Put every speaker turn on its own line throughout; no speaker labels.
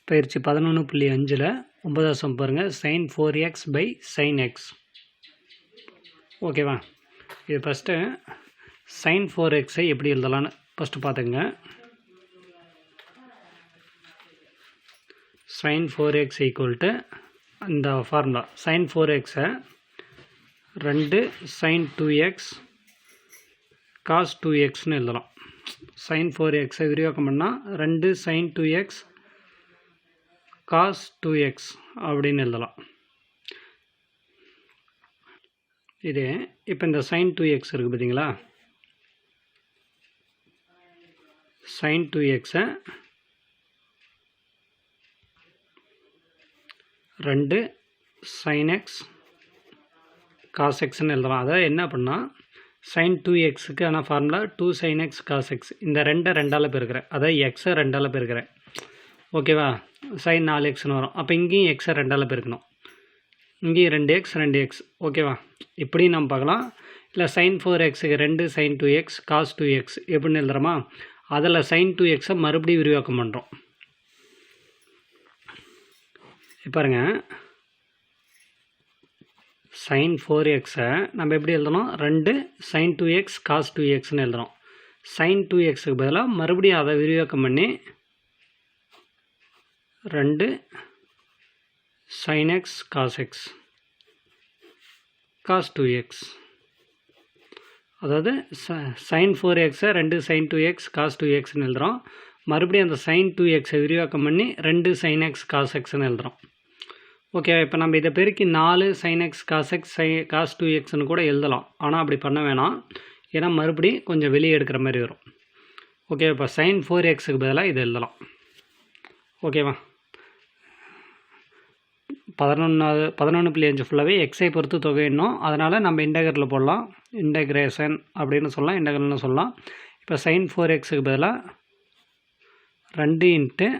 பயிற்சி 11.5ல் 9வது சம் பாருங்கள். sin 4x by sin x. ஓகேவா? இது ஃபஸ்ட்டு sin 4xஐ எப்படி எழுதலான்னு ஃபஸ்ட்டு பார்த்துங்க. sin 4x ஈக்குவல் டு இந்த formula sin 4xஐ 2 sin 2x cos 2xன்னு எழுதலாம். sin 4xஐ விரிவாக்கம் பண்ணால் 2 sin 2x cos 2x அப்படின்னு எழுதலாம். இது இப்போ இந்த sin 2x இருக்குது பார்த்தீங்களா? sin 2xஐ 2 sin x cos xன்னு எழுதலாம். அதாவது என்ன பண்ணால் sin 2xக்கு ஆனால் formula 2 sin x cos x. இந்த 2 2ஆல் பெருக்கிறேன், அதாவது எக்ஸை 2ஆல் பெருக்கிறேன். ஓகேவா? sin 4xன்னு வரும். அப்போ இங்கேயும் எக்ஸை 2ஆல் பெருக்கணும், இங்கேயும் 2x 2x. ஓகேவா? இப்படி நம்ம பார்க்கலாம். இல்லை sin 4xக்கு 2 sin 2x cos 2x எப்படின்னு எழுதுறோமா? அதில் sin 2xஐ மறுபடியும் விரிவாக்கம் பண்ணுறோம். பாருங்க, sin 4xஐ நம்ம எப்படி எழுதணும்? 2 sin 2x cos 2xன்னு எழுதுறோம். sin 2xக்கு பதிலாக மறுபடியும் அதை விரிவாக்கம் பண்ணி 2 sin x cos x cos 2x. அதாவது sin 4xஐ 2 sin 2x cos 2xன்னு எழுதுகிறோம். மறுபடியும் அந்த sin 2xஐ விரிவாக்கம் பண்ணி 2 sin x cos xன்னு எழுதுகிறோம். ஓகே, இப்போ நம்ம இதை பெருக்கி 4 sin x cos x cos 2xன்னு கூட எழுதலாம். ஆனால் அப்படி பண்ண வேணாம், ஏன்னா மறுபடியும் கொஞ்சம் வெளியே எடுக்கிற மாதிரி வரும். ஓகே, இப்போ sin 4xக்கு பதிலாக இதை எழுதலாம். ஓகேவா? 11.5 ஃபுல்லாகவே எக்ஸை பொறுத்து தொகையிடணும். அதனால் நம்ம இன்டெக்ரலில் போடலாம். இன்டெக்ரேஷன் அப்படின்னு சொல்லலாம், இன்டெக்ரல்னு சொல்லலாம். இப்போ sin 4xக்கு பதிலாக 2 ×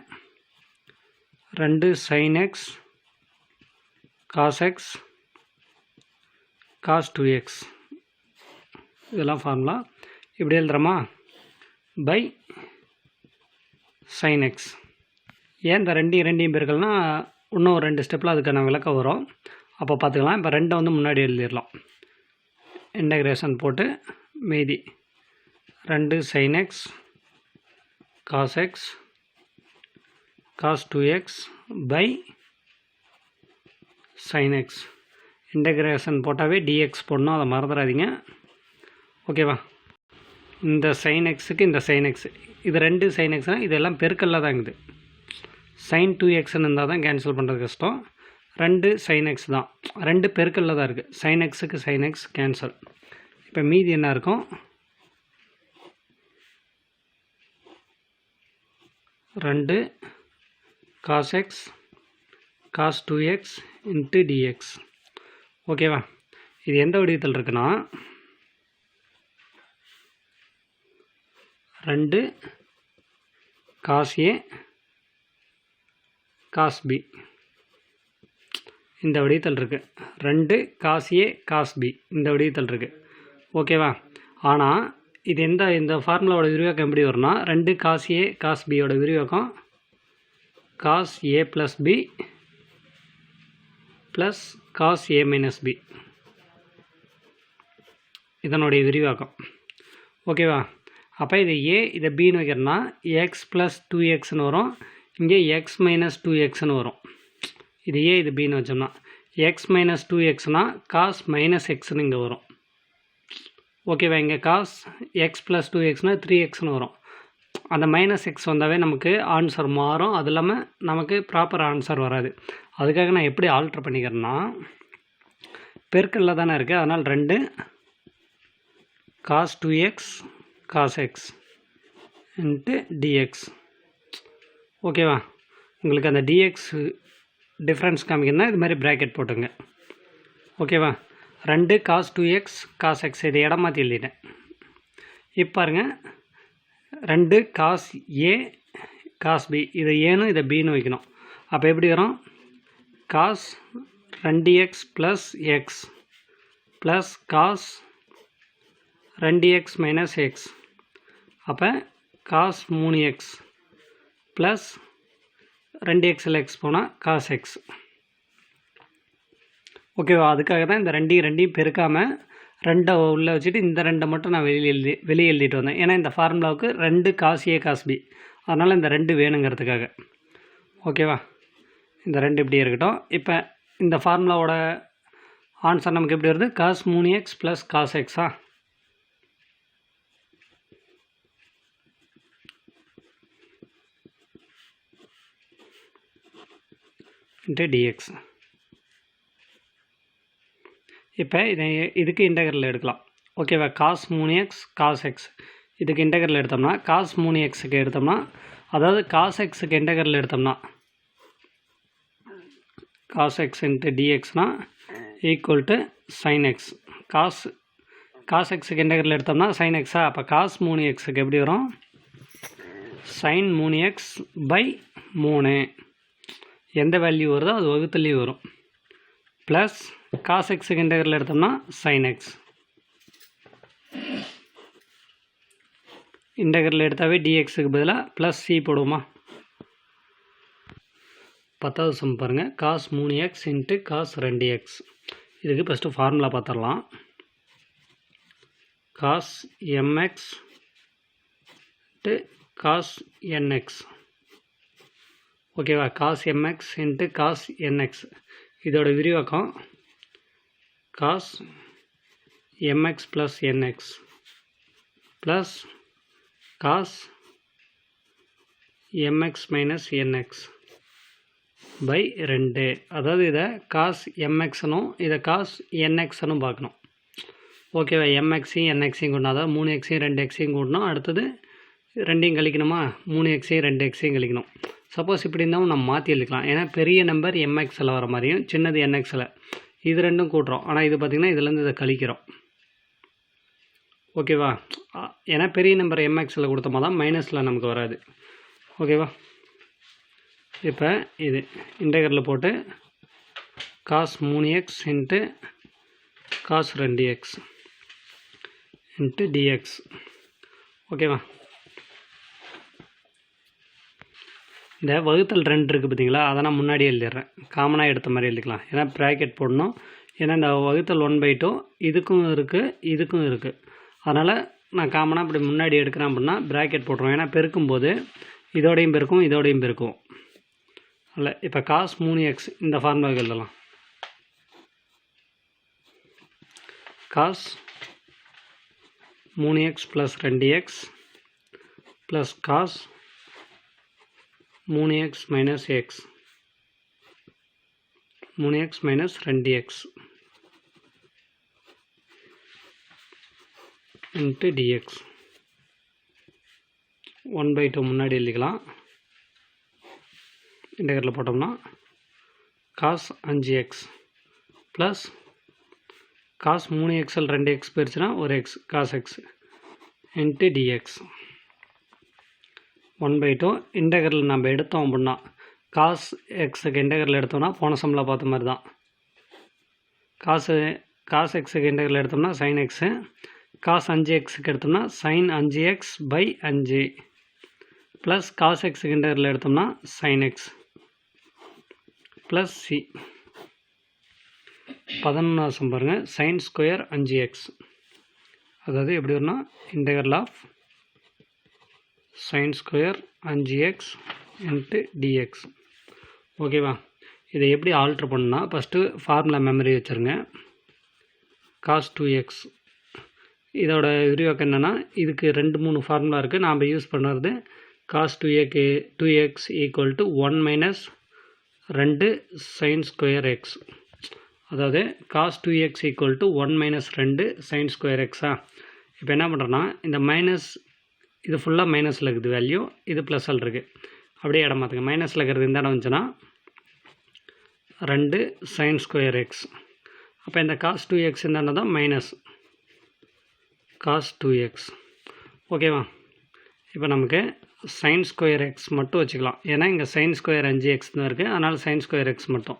2 sin x cos x cos 2x இதெல்லாம் ஃபார்முலா. இப்படி எழுதுகிறோமா? By sin x. ஏன் இந்த 2 பெருக்கல்னா இன்னும் 2 ஸ்டெப்பில் அதுக்கான விளக்கம் வரும், அப்போ பார்த்துக்கலாம். இப்போ 2 வந்து முன்னாடி எழுதிடலாம். இன்டெக்ரேஷன் போட்டு மீதி 2 sin x cos x cos 2x by sin x. Integration போட்டாவே dx போடணும், அதை மறந்துடாதீங்க. ஓகேவா? இந்த sin xக்கு இந்த sin x, இது 2 sin xனா இதெல்லாம் பெருக்கல்ல தான் இருக்குது. sin 2xன்னு இருந்தால் தான் கேன்சல் பண்ணுறது கஷ்டம். 2 sin x தான், 2 பெருக்கல்ல தான் இருக்குது. sin xக்கு sin x cancel. இப்போ மீதி என்ன இருக்கும்? 2 cos x cos 2x into dx. ஓகேவா? இது எந்த வடிவத்தில் இருக்குன்னா 2 cos a cos b இந்த வடிவத்தில் இருக்குது. 2 cos a cos b இந்த வடிவத்தில் இருக்குது. ஓகேவா? ஆனால் இது இந்த ஃபார்முலாவோட விரிவாக்கம் எப்படி வரும்னா 2 cos a cos b ஓட விரிவாக்கம் cos a + b + cos a - b இதனுடைய விரிவாக்கம். ஓகேவா? அப்போ இது a இதை bன்னு வைக்கிறோன்னா x + 2xன்னு வரும், இங்கே x - 2xன்னு வரும். இது a இது bன்னு வச்சோம்னா x - 2xனா cos - xன்னு இங்கே வரும். ஓகேவா? இங்கே cos x + 2xனா 3xன்னு வரும். அந்த -x வந்தாவே நமக்கு ஆன்சர் மாறும், அது இல்லாமல் நமக்கு ப்ராப்பர் ஆன்சர் வராது. அதுக்காக நான் எப்படி ஆல்ட்ரு பண்ணிக்கிறேன்னா, பெருக்கல்ல தானே இருக்குது, அதனால் 2 cos 2x cos x into dx. ஓகேவா? உங்களுக்கு அந்த dx டிஃப்ரென்ஸ் காமிக்கணும்னா இது மாதிரி ப்ராக்கெட் போட்டுங்க. ஓகேவா? 2 cos 2x cos x இதை இடம் மாற்றி எழுதிட்டேன். இப்போ பாருங்கள், 2 cos a cos b இதை ஏன்னு இதை bன்னு வைக்கணும். அப்போ எப்படி வரும்? cos 2x + x plus cos 2x - x. அப்போ cos 3x ப்ளஸ் 2xல் எக்ஸ் போனால் காஸ் எக்ஸ். ஓகேவா? அதுக்காக தான் இந்த ரெண்டையும் பெருக்காமல் 2 உள்ளே வச்சுட்டு இந்த 2 மட்டும் நான் வெளியே எழுதிட்டு வந்தேன். ஏன்னா இந்த ஃபார்முலாவுக்கு 2 காஸ் ஏ காஸ் பி, அதனால் இந்த 2 வேணுங்கிறதுக்காக. ஓகேவா? இந்த 2 இப்படி இருக்கட்டும். இப்போ இந்த ஃபார்முலாவோட ஆன்சர் நமக்கு எப்படி வருது? காஸ் 3x ப்ளஸ் காஸ் எக்ஸா இன்ட்டு டிஎக்ஸ். இப்போ இதுக்கு இன்டெக்ரல் எடுக்கலாம். ஓகேவா? காஸ் 3x காஸ் எக்ஸ் இதுக்கு இன்டெக்ரல் எடுத்தோம்னா காஸ் 3xக்கு எடுத்தோம்னா, அதாவது காஸ் எக்ஸுக்கு இன்டெக்ரல் எடுத்தோம்னா காஸ் எக்ஸ் இன்ட்டு டிஎக்ஸ்னால் equal to sine x. Cos எக்ஸுக்கு இன்டெக்ரல் எடுத்தோம்னா சைன் எக்ஸா. அப்போ காஸ் 3xக்கு எப்படி வரும்? Sine 3x by 3. எந்த வேல்யூ வருதோ அது வகுத்துலேயும் வரும். ப்ளஸ் காஸ் எக்ஸுக்கு இன்டெக்ரல் எடுத்தோம்னா சைன் எக்ஸ். இன்டெக்ரல் எடுத்தாவே டிஎக்ஸுக்கு பதிலாக ப்ளஸ் சி போடுவோமா? 10வது சம் பாருங்கள். Cos 3x into cos 2x. இதுக்கு ஃபஸ்ட்டு ஃபார்முலா பார்த்துடலாம். Cos mx into cos nx. ஓகேவா? Cos mx into cos nx இதோட விரிவாக்கம் cos mx plus nx plus cos mx minus nx by 2. அதாவது இதை காஸ் எம்எக்ஸ்னும் இதை காஸ் என்எக்ஸ்னும் பார்க்கணும். ஓகேவா? எம்எக்ஸையும் என்எக்ஸையும் கூடணும். அதாவது 3xையும் 2xையும் கூடணும். அடுத்தது 2ஐயும் கழிக்கணுமா? 3xையும் 2xையும் கழிக்கணும். சப்போஸ் இப்படி இருந்தாலும் நம்ம மாற்றி எழுதிக்கலாம். ஏன்னா பெரிய நம்பர் எம்எக்ஸில் வர மாதிரியும் சின்னது என்எக்ஸில் இது ரெண்டும் கூட்டுறோம். ஆனால் இது பார்த்திங்கன்னா இதுலேருந்து இதை கழிக்கிறோம். ஓகேவா? ஏன்னா பெரிய நம்பர் எம்எக்ஸில் கொடுத்தோமா தான் மைனஸில் நமக்கு வராது. ஓகேவா? இப்போ இது இன்டெக்ரலில் போட்டு cos 3x into cos 2x into dx. ஓகேவா? இந்த வகுத்தல் 2 இருக்குது பார்த்தீங்களா? அதை நான் முன்னாடியே எழுதிடுறேன். காமனாக எடுத்த மாதிரி எழுதிக்கலாம். ஏன்னா ப்ராக்கெட் போடணும். ஏன்னா இந்த வகுத்தல் 1/2 இதுக்கும் இருக்குது இதுக்கும் இருக்குது. அதனால் நான் காமனாக இப்படி முன்னாடி எடுக்கிறேன் அப்படின்னா ப்ராக்கெட் போட்டுருவோம். ஏன்னா பெருக்கும்போது இதோடையும் பெருக்கும் இதோடையும் பெருக்கும். இல்லை இப்போ காஸ் 3x இந்த ஃபார்முலாவுக்கு எழுதலாம். Cos 3x plus 2x plus cos 3x minus x 3x minus 2x into dx. 1/2 முன்னாடி எழுதிக்கலாம். இன்டெக்ரலில் போட்டோம்னா cos 5x plus cos 3xல் 2x போயிடுச்சுன்னா ஒரு x cos x into dx. 1/2 integral நம்ம எடுத்தோம் அப்படின்னா காஸ் எக்ஸுக்கு இன்டெக்ரல் எடுத்தோம்னா போன சம்மில் பார்த்த மாதிரி தான். காஸ் எக்ஸுக்கு இன்டெக்ரல் எடுத்தோம்னா சைன் எக்ஸு. காஸ் 5xக்கு எடுத்தோம்னா sine 5x by 5 plus cos எக்ஸுக்கு இன்டெக்ரல் எடுத்தோம்னா சைன் எக்ஸ் ப்ளஸ் சி. 11வது சம் பாருங்கள். Sine square 5x. அதாவது எப்படி வரும்னா integral of sine square 5x into dx. ஓகேவா? இதை எப்படி ஆல்ட்ரு பண்ணணும்னா ஃபஸ்ட்டு ஃபார்முலா மெமரி வச்சுருங்க. காஸ் 2x இதோட விரிவாக்கம் என்னென்னா இதுக்கு 2-3 ஃபார்முலா இருக்குது. நாம் யூஸ் பண்ணுறது cos 2x equal to 1 minus 2 sine square x. அதாவது cos 2x equal to 1 minus 2 sine square எக்ஸா. இப்போ என்ன பண்ணுறோன்னா இந்த மைனஸ் இது ஃபுல்லாக மைனஸில் இருக்குது வேல்யூ, இது ப்ளஸில் இருக்குது. அப்படியே இடம் மாற்றுங்க. மைனஸில் இருக்கிறது இந்த இடம் வந்துச்சுன்னா 2 சைன் ஸ்கொயர் எக்ஸ். அப்போ இந்த காஸ் 2x இந்த இடம் தான் மைனஸ் காஸ் 2x. ஓகேவா? இப்போ நமக்கு சைன் ஸ்கொயர் எக்ஸ் மட்டும் வச்சுக்கலாம். ஏன்னா இங்கே சைன் ஸ்கொயர் 5x தான் இருக்குது. அதனால் சைன் ஸ்கொயர் எக்ஸ் மட்டும்.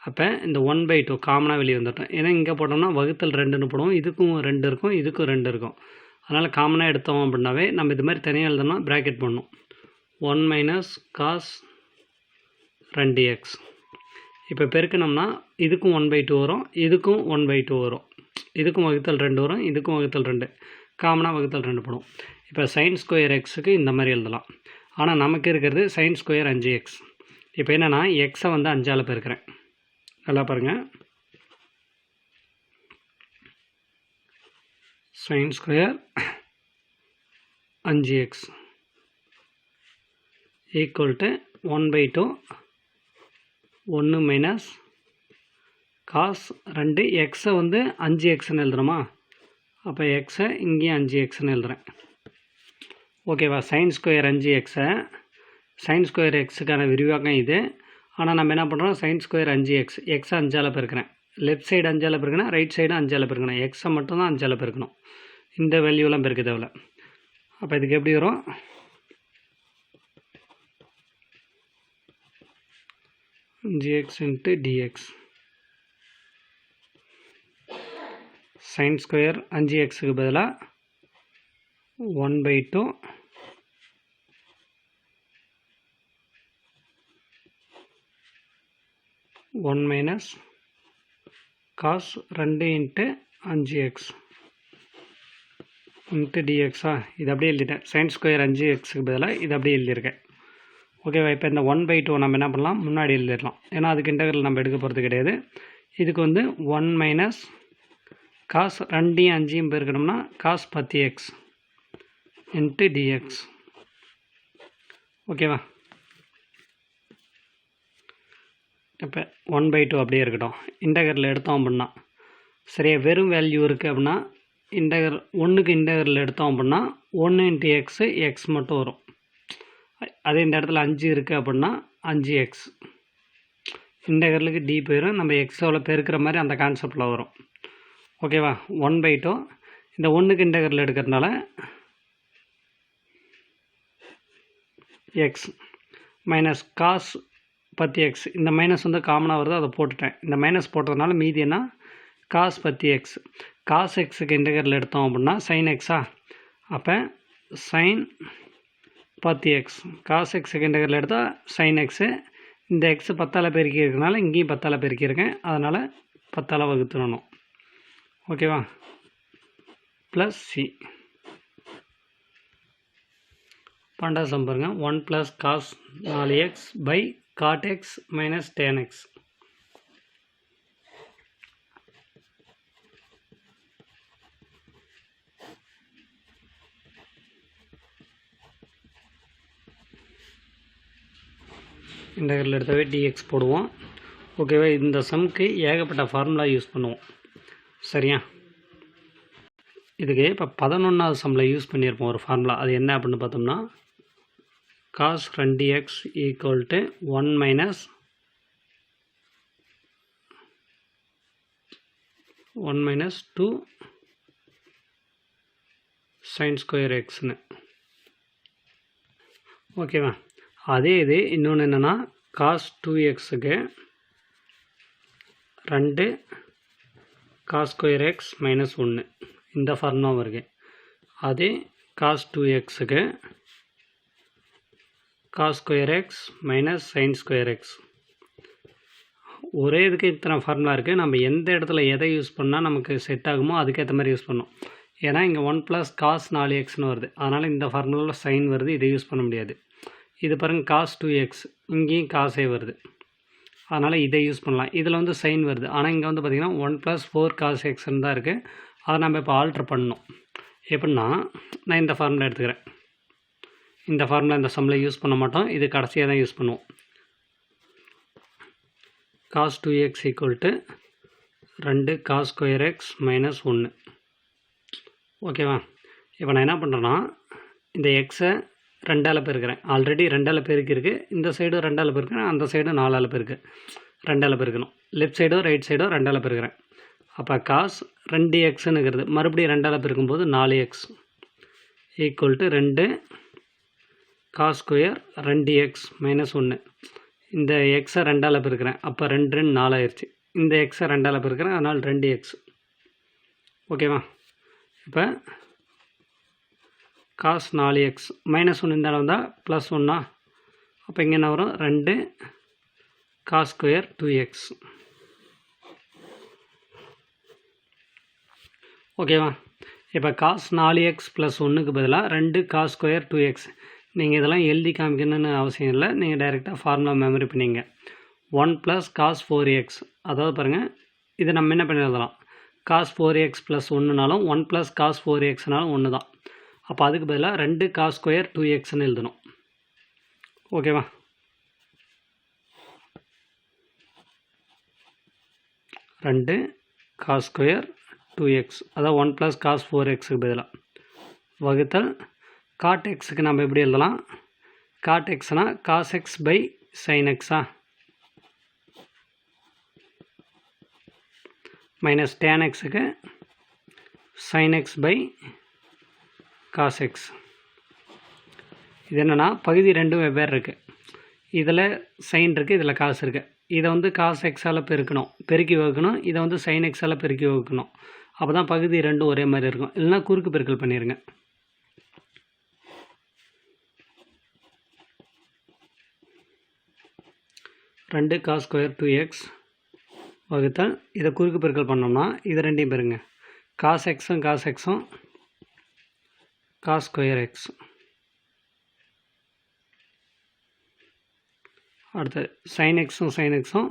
அப்போ இந்த 1/2 காமனாக வெளியே வந்துட்டோம். ஏன்னா இங்கே போட்டோம்னா வகுத்தல் 2ன்னு போடுவோம். இதுக்கும் 2 இருக்கும் இதுக்கும் 2 இருக்கும். அதனால் காமனாக எடுத்தோம் அப்படின்னாவே நம்ம இது மாதிரி தனியாக எழுதணும்னா ப்ராக்கெட் பண்ணணும். 1 மைனஸ் காஸ் 2x. இப்போ பெருக்கணும்னா இதுக்கும் 1/2 வரும், இதுக்கும் 1/2 வரும். இதுக்கும் வகுத்தல் 2 வரும், இதுக்கும் வகுத்தல் 2. காமனாக வகுத்தல் 2 போடும். இப்போ sin ஸ்கொயர் எக்ஸுக்கு இந்த மாதிரி எழுதலாம். ஆனால் நமக்கு இருக்கிறது sin ஸ்கொயர் 5x. இப்போ என்னென்னா எக்ஸை வந்து 5ஆல் பெருக்கிறேன். நல்லா பாருங்கள். sin square 5x equal to 1/2 1 minus cos 2 எக்ஸை வந்து 5xன்னு எழுதுகிறோமா, அப்போ எக்ஸை இங்கேயும் 5xன்னு எழுதுகிறேன். ஓகேவா. sin ஸ்கொயர் 5xை sin ஸ்கொயர் எக்ஸுக்கான விரிவாக்கம் இது. ஆனால் நம்ம என்ன பண்ணுறோம், sin ஸ்கொயர் 5x எக்ஸை 5ஆல் பெருக்கிறேன். லெஃப்ட் சைடு 5ஆல் பெருக்கணும், ரைட் சைடு 5ஆல் பெருக்கணும். எக்ஸை மட்டும் தான் 5ஆல் பெருக்கணும். இந்த வேல்யூலாம் பெருக்க தேவையில்ல. அப்போ இதுக்கு எப்படி வரும், gx into dx. sin square 5xக்கு பதிலாக 1/2 1 minus cos 2 into 5x into dxஆ. இது அப்படியே எழுதிட்டேன். sin ஸ்கொயர் 5xக்கு பதிலாக இது அப்படியே எழுதியிருக்கேன். ஓகேவா. இப்போ இந்த 1/2 நம்ம என்ன பண்ணலாம், முன்னாடி எழுதிடலாம். ஏன்னா அதுக்கு இன்டெக்ரல் நம்ம எடுக்க போகிறது கிடையாது. இதுக்கு வந்து 1 மைனஸ் காஸ் 2யும் 5யும் பெருக்கணும்னா காஸ் 10x இன்ட்டு dx. ஓகேவா. இப்போ 1/2 அப்படியே இருக்கட்டும். இன்டெக்ரல் எடுத்தோம் அப்படின்னா சரியா, வெறும் வேல்யூ இருக்குது அப்படின்னா இன்டெக்ரல் 1க்கு இன்டெக்ரல் எடுத்தோம் அப்படின்னா 1 இன்ட்டு எக்ஸு எக்ஸ் மட்டும் வரும். அதே இந்த இடத்துல 5 இருக்குது அப்படின்னா 5x. இன்டெக்ரலுக்கு டி போயிடும், நம்ம எக்ஸோட பெருக்கிற மாதிரி அந்த கான்செப்டில் வரும். ஓகேவா. 1/2 இந்த 1க்கு இன்டெக்ரல் எடுக்கிறதுனால எக்ஸ் மைனஸ் காஸ் 10x. இந்த மைனஸ் வந்து காமனாக வருது, அதை போட்டுட்டேன். இந்த மைனஸ் போட்டதுனால மீதி என்ன, காஸ் 10x. காஸ் எக்ஸுக்கு இன்டெக்ரல் எடுத்தோம் அப்படின்னா sin எக்ஸா, அப்போ sin 10x. காஸ் எக்ஸுக்கு இன்டெக்ரல் எடுத்தால் sin எக்ஸு. இந்த எக்ஸு 10ஆல் பெருக்கி இருக்கிறதுனால இங்கேயும் 10ஆல் பெருக்கியிருக்கேன், அதனால் 10ஆல் வகுத்துடணும். ஓகேவா. Plus C. பன்னெண்டாவது சம் பாருங்க. 1 + cos 4x by cot x minus tan x. Integral எடுத்தாவே dx போடுவோம். ஓகேவா. இந்த சம்க்கு ஏகப்பட்ட ஃபார்முலா யூஸ் பண்ணுவோம். சரியா. இதுக்கு இப்போ 11வது சம்மில் யூஸ் பண்ணியிருப்போம் ஒரு ஃபார்முலா. அது என்ன அப்படின்னு பார்த்தோம்னா cos 2x equal to 1 minus 2 sin square எக்ஸ்னு. ஓகேவா. அதே இது இன்னொன்று என்னென்னா cos 2xக்கு 2 cos square x minus 1 இந்த ஃபார்முலா வருது. அதே cos 2xக்கு cos square x minus sin square X. ஒரே இதுக்கு இத்தனை ஃபார்முலா இருக்குது. நம்ம எந்த இடத்துல எதை யூஸ் பண்ணால் நமக்கு செட் ஆகுமோ அதுக்கேற்ற மாதிரி யூஸ் பண்ணோம். ஏன்னா இங்கே 1 + cos 4xன்னு வருது, அதனால் இந்த ஃபார்முலாவில் சைன் வருது, இதை யூஸ் பண்ண முடியாது. இது பாருங்கள் cos 2x, இங்கேயும் காசே வருது, அதனால் இதை யூஸ் பண்ணலாம். இதில் வந்து சைன் வருது, ஆனால் இங்கே வந்து பார்த்திங்கன்னா 1 + 4 cos xன்னு தான் இருக்குது. அதை நம்ம இப்போ ஆல்ட்ரு பண்ணணும். எப்படின்னா நான் இந்த ஃபார்முலா எடுத்துக்கிறேன். இந்த ஃபார்முலா இந்த சம்மில் யூஸ் பண்ண மாட்டோம், இது கடைசியாக தான் யூஸ் பண்ணுவோம். cos 2x equal to 2 cos square x minus 1. ஓகேவா. இப்போ நான் என்ன பண்ணுறேன்னா இந்த எக்ஸை 2ஆல் பெருக்கிறேன். ஆல்ரெடி 2ஆல் பெருக்கிருக்கு. இந்த சைடும் 2ஆல் பெருக்கிறேன், அந்த சைடும் 4ஆல் பெருக்கு. 2ஆல் பெருக்கணும். லெஃப்ட் சைடோ ரைட் சைடோ 2ஆல் பெருக்கிறேன். அப்போ காஸ் 2xன்னு இருக்கிறது மறுபடியும் 2ஆல் பெருக்கும்போது 4x equal to 2 cos square 2x minus 1. இந்த எக்ஸை 2ஆல் பெருக்கிறேன், அப்போ 2 4 ஆயிடுச்சு. இந்த எக்ஸை 2ஆல் பெருக்கிறேன், அதனால் 2x. ஓகேவா. இப்போ cos 4x மைனஸ் 1 இந்த அளவு தான் ப்ளஸ் 1. அப்போ இங்கே என்ன வரும், 2 காஸ் ஸ்கொயர் 2x. ஓகேவா? இப்போ காஸ் 4x + 1க்கு பதிலாக 2 காஸ் ஸ்கொயர் 2x. நீங்கள் இதெல்லாம் எழுதி காமிக்கணும்னு அவசியம் இல்லை, நீங்கள் டைரெக்டாக ஃபார்முலா மெமரி பண்ணிங்க. 1 + காஸ் 4x, அதாவது பாருங்கள், இதை நம்ம என்ன பண்ணி எழுதலாம், காஸ் 4x + 1னாலும் 1 + காஸ் 4xனாலும் 1 தான். அப்போ அதுக்கு பதிலாக 2 காஸ் ஸ்கொயர் 2xன்னு எழுதணும். ஓகேவா? ரெண்டு காஸ் ஸ்கொயர் 2x, அதாவது 1 + காஸ் 4xக்கு பதிலாக வகுத்தல் காட் எக்ஸுக்கு நம்ம எப்படி எழுதலாம், காட் எக்ஸ்னால் காஸ் எக்ஸ் பை சைன் எக்ஸா, மைனஸ் டேன் எக்ஸுக்கு sine x by cos x. இது என்னென்னா பகுதி ரெண்டும் வெவ்வேறு இருக்குது. இதில் சைன் இருக்குது, இதில் காசு இருக்குது. இதை வந்து காஸ் எக்ஸால் பெருக்கி வகுக்கணும், இதை வந்து சைன் எக்ஸால் பெருக்கி வகுக்கணும். அப்போ தான் பகுதி ரெண்டும் ஒரே மாதிரி இருக்கும். இல்லைனா குறுக்கு பெருக்கல் பண்ணிடுங்க. ரெண்டு காஸ் ஸ்கொயர் 2x வகுத்தல் இதை குறுக்கு பெருக்கல் பண்ணோம்னா இது ரெண்டையும் பெருங்க, காஸ் எக்ஸும் காஸ் எக்ஸும் காஸ் ஸ்கொயர் எக்ஸ். அடுத்து சைன் எக்ஸும் சைன் எக்ஸும்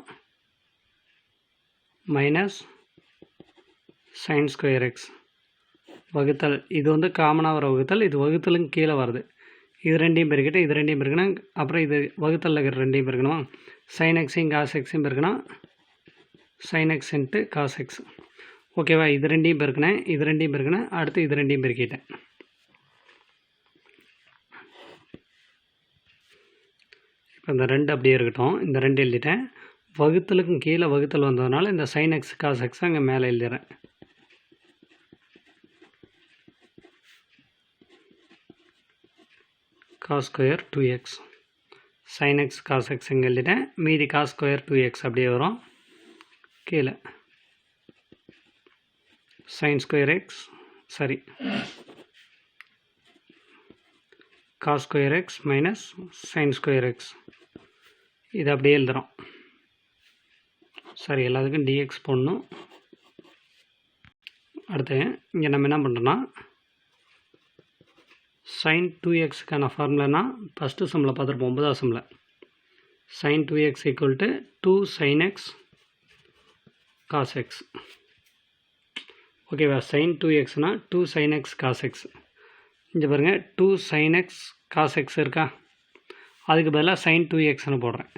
மைனஸ் சைன் ஸ்கொயர் எக்ஸ் வகுத்தல். இது வந்து காமனாக வர வகுத்தல், இது வகுத்தலுக்கு கீழே வருது. இது ரெண்டையும் பெருக்கிட்டு இது ரெண்டையும் பெருக்கணும், அப்புறம் இது வகுத்தலில் இருக்கிற ரெண்டையும் பெருக்கணுமா, சைன் எக்ஸையும் காஸ் எக்ஸையும் பெருக்கணும், sine x into cos x. ஓகேவா? இது ரெண்டையும் பெருக்கினேன், இது ரெண்டையும் பெருக்கினேன், அடுத்து இது ரெண்டையும் பெருக்கிட்டேன். இப்போ இந்த ரெண்டு அப்படியே இருக்கட்டும், இந்த ரெண்டு எழுதிட்டேன். வகுத்தலுக்கும் கீழே வகுத்தல் வந்ததுனால இந்த சைன் எக்ஸ் காஸ் எக்ஸ் அங்கே மேலே எழுதிடுறேன். Cos square 2x, sine x cos x இங்கே எழுதிட்டேன். மீதி காஸ் ஸ்கொயர் 2x அப்படியே வரும். கீழே சைன் ஸ்கொயர் எக்ஸ், சரி, cos square x minus sine square x, இது அப்படியே எழுதுகிறோம். சரி, எல்லாத்துக்கும் dx போடணும். அடுத்து இங்கே நம்ம என்ன பண்ணுறோன்னா, sin 2xக்கான ஃபார்முலானா ஃபஸ்ட்டு சம்மில் பார்த்துருப்போம், 9வது சம்மில். sin 2x = 2 sin x cos x. ஓகேவா? sin 2xனா 2 sin x cos x. இங்கே பாருங்கள், 2 sin x cos x இருக்கா, அதுக்கு பதிலாக sin 2xன்னு போடுறேன்.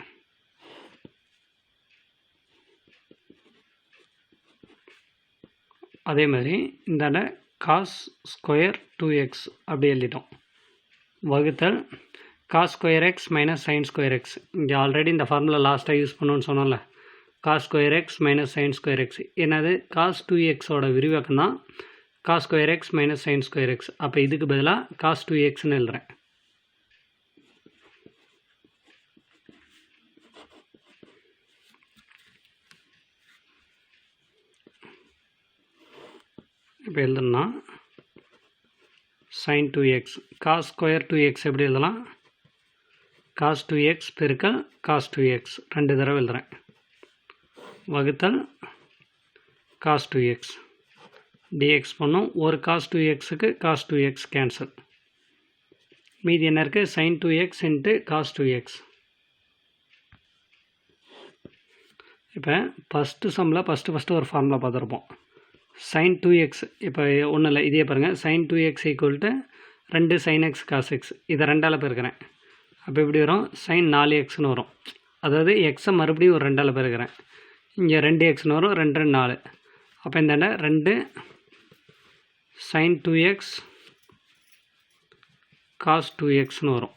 அதே மாதிரி இந்தாண்ட காஸ் ஸ்கொயர் 2x அப்படி எழுதிட்டோம். வகுத்தல் cos square x minus sine square x. இங்கே ஆல்ரெடி இந்த ஃபார்முலா லாஸ்ட்டாக யூஸ் பண்ணணும்னு சொன்னோம்ல, cos square x minus sine square x. என்னது, காஸ் 2xோட விரிவாக்கம் தான் cos square x minus sine square x. அப்போ இதுக்கு பதிலாக காஸ் 2xன்னு எழுதுறேன். இப்போ எழுதணும்னா sin 2x cos square 2x எப்படி எழுதலாம், cos 2x பெருக்கல் cos 2x ரெண்டு தடவை எழுதுறேன். வகுத்தல் cos 2x dx பண்ணும். ஒரு cos 2xக்கு cos 2x கேன்சல். மீதி என்ன இருக்குது, sin 2x into cos 2x. இப்போ ஃபஸ்ட்டு சம்மில் ஃபஸ்ட்டு ஒரு ஃபார்முலா பார்த்துருப்போம், sin 2x. இப்போ ஒன்றும் இல்லை, இதே பாருங்கள், sin 2x = 2 sin x cos x. இதை ரெண்டால் பெருக்கிறேன். அப்போ எப்படி வரும், sin 4xன்னு வரும். அதாவது எக்ஸை மறுபடியும் ஒரு ரெண்டால் பெருக்கிறேன். இங்கே 2xன்னு வரும், 2 4. அப்போ இந்த 2 sin 2x cos 2xன்னு வரும்.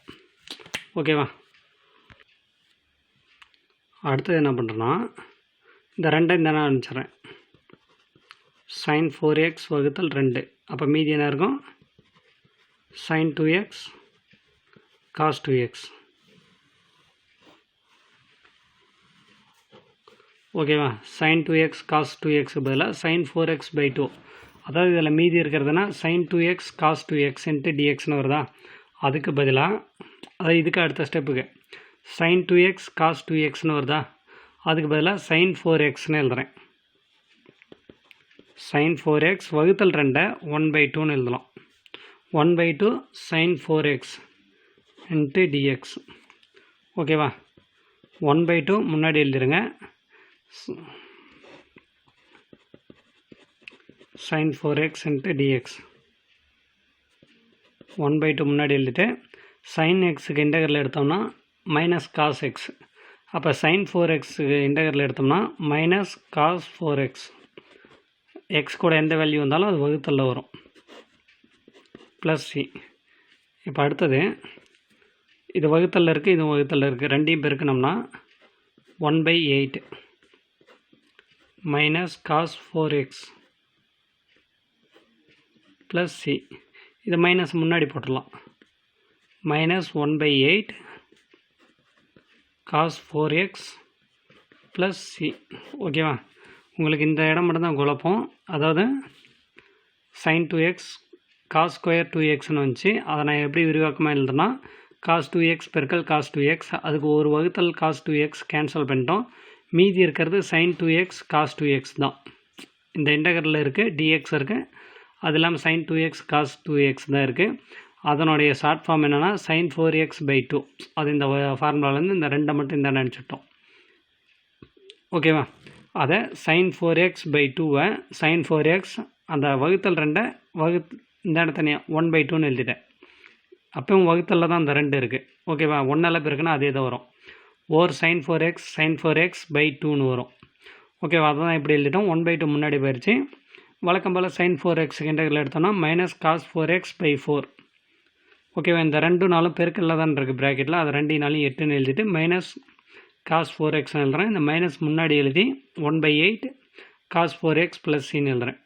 ஓகேவா? அடுத்தது என்ன பண்ணுறேன்னா, இந்த ரெண்டை இந்த நான் அனுப்பிச்சிட்றேன். sin 4x வகுத்தல் 2. அப்போ மீதி என்ன இருக்கும், sin 2x cos 2x. ஓகேவா? sin 2x cos 2x பதிலாக sin 4x/2. அதாவது இதில் மீதி இருக்கிறதுனா sin 2x cos 2x into dxன்னு வருதா, அதுக்கு பதிலாக அதாவது இதுக்கு அடுத்த ஸ்டெப்புக்கு sin 2x cos 2xன்னு வருதா, அதுக்கு பதிலாக sin 4xன்னு எழுதுகிறேன். sin 4x வகுத்தல் 2 1/2ன்னு எழுதலாம். 1/2 sin 4x இன்ட்டு dx. ஓகேவா? 1/2 முன்னாடி எழுதிருங்க. sin 4x into dx. 1/2 முன்னாடி எழுதிட்டு sin xக்கு இன்டகரல் எடுத்தோம்னா மைனஸ் காஸ் எக்ஸ். அப்போ sin 4xக்கு இன்டகரல் எடுத்தோம்னா மைனஸ் காஸ் 4x. எக்ஸ் கூட எந்த வேல்யூ வந்தாலும் அது வகுத்தலில் வரும். Plus c. இப்போ அடுத்தது இது வகுத்தலில் இருக்குது, இது வகுத்தலில் இருக்குது. ரெண்டையும் பெருக்கணும்னா 1/8 minus cos 4x plus c. இது மைனஸ் முன்னாடி போட்டுடலாம். Minus 1/8 cos 4x plus c. ஓகேவா? உங்களுக்கு இந்த இடம் மட்டும்தான் குழப்பம். அதாவது sin 2x காஸ் ஸ்கொயர் 2xன்னு வந்துச்சு. அதை நான் எப்படி விரிவாக்கமாக எழுதுனா காஸ் 2x பெருக்கல் காஸ் 2x, அதுக்கு ஒரு வகுத்தல் காஸ் 2x கேன்சல் பண்ணிட்டோம். மீதி இருக்கிறது sin 2x காஸ் 2x தான். இந்த இன்டகரில் இருக்குது, dx இருக்குது. அது இல்லாமல் sin 2x காஸ் 2x தான் இருக்குது. அதனுடைய ஷார்ட் ஃபார்ம் என்னென்னா sin 4x/2. அது இந்த ஃபார்முலாலேருந்து இந்த 2 மட்டும் இந்த நினச்சிட்டோம். ஓகேவா? அதை sin 4x/2 sin 4x அந்த வகுத்தல் 2 இந்த இடம் தனியாக 1/2ன்னு எழுதிட்டேன். அப்பவும் வகுத்தலில் தான் அந்த 2 இருக்குது. ஓகேவா? 1 பிறகுனா அதே தான் வரும். ஓர் sin 4x/2ன்னு வரும். ஓகேவா? அதை தான் இப்படி எழுதிட்டோம். 1/2 முன்னாடி போயிடுச்சு. வழக்கம் போல் sin 4x இன்டகரல் எடுத்தோம்னா மைனஸ் காஸ் 4x/4. ஓகேவா? இந்த 2 நாளும் பெருக்கல்ல தான் இருக்குது ப்ராக்கெட்டில். அது 2 நாளும் 8ன்னு எழுதிட்டு மைனஸ் காஸ் 4x எழுதுகிறேன். இந்த மைனஸ் முன்னாடி எழுதி 1/8 காஸ் 4x ப்ளஸ் சின்னு எழுதுகிறேன்.